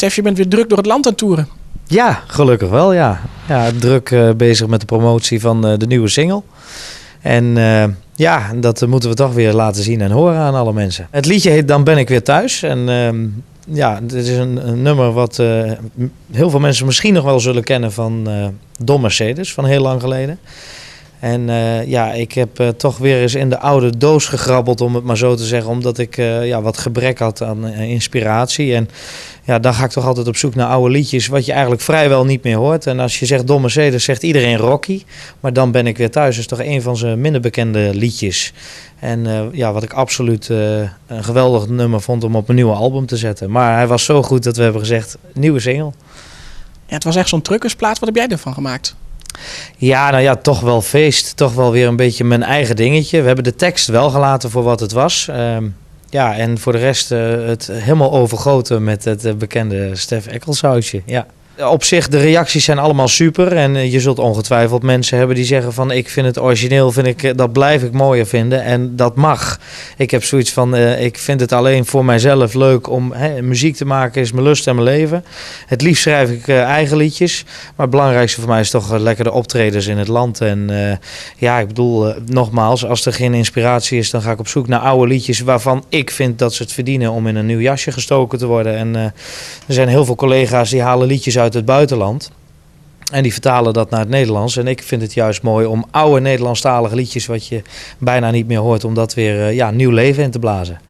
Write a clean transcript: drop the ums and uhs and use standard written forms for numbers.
Stef, je bent weer druk door het land aan het toeren. Ja, gelukkig wel, ja. Ja, druk bezig met de promotie van de nieuwe single. En dat moeten we toch weer laten zien en horen aan alle mensen. Het liedje heet Dan ben ik weer thuis. En het is een nummer wat heel veel mensen misschien nog wel zullen kennen van Don Mercedes, van heel lang geleden. En ik heb toch weer eens in de oude doos gegrabbeld, om het maar zo te zeggen. Omdat ik wat gebrek had aan inspiratie. En ja, dan ga ik toch altijd op zoek naar oude liedjes wat je eigenlijk vrijwel niet meer hoort. En als je zegt Don Mercedes, zegt iedereen Rocky. Maar Dan ben ik weer thuis is toch een van zijn minder bekende liedjes. En wat ik absoluut een geweldig nummer vond om op een nieuwe album te zetten. Maar hij was zo goed dat we hebben gezegd, nieuwe single. Ja, het was echt zo'n truckersplaat. Wat heb jij ervan gemaakt? Ja, toch wel feest. Toch wel weer een beetje mijn eigen dingetje. We hebben de tekst wel gelaten voor wat het was. En voor de rest het helemaal overgoten met het bekende Stef Ecclesausje. Ja. Op zich, de reacties zijn allemaal super. En je zult ongetwijfeld mensen hebben die zeggen van ik vind het origineel, dat blijf ik mooier vinden. En dat mag. Ik heb zoiets van, ik vind het alleen voor mijzelf leuk om muziek te maken, is mijn lust en mijn leven. Het liefst schrijf ik eigen liedjes. Maar het belangrijkste voor mij is toch lekker de optredens in het land. En ik bedoel, nogmaals, als er geen inspiratie is, dan ga ik op zoek naar oude liedjes waarvan ik vind dat ze het verdienen om in een nieuw jasje gestoken te worden. En er zijn heel veel collega's die halen liedjes uit het buitenland. En die vertalen dat naar het Nederlands. En ik vind het juist mooi om oude Nederlandstalige liedjes wat je bijna niet meer hoort, om dat weer nieuw leven in te blazen.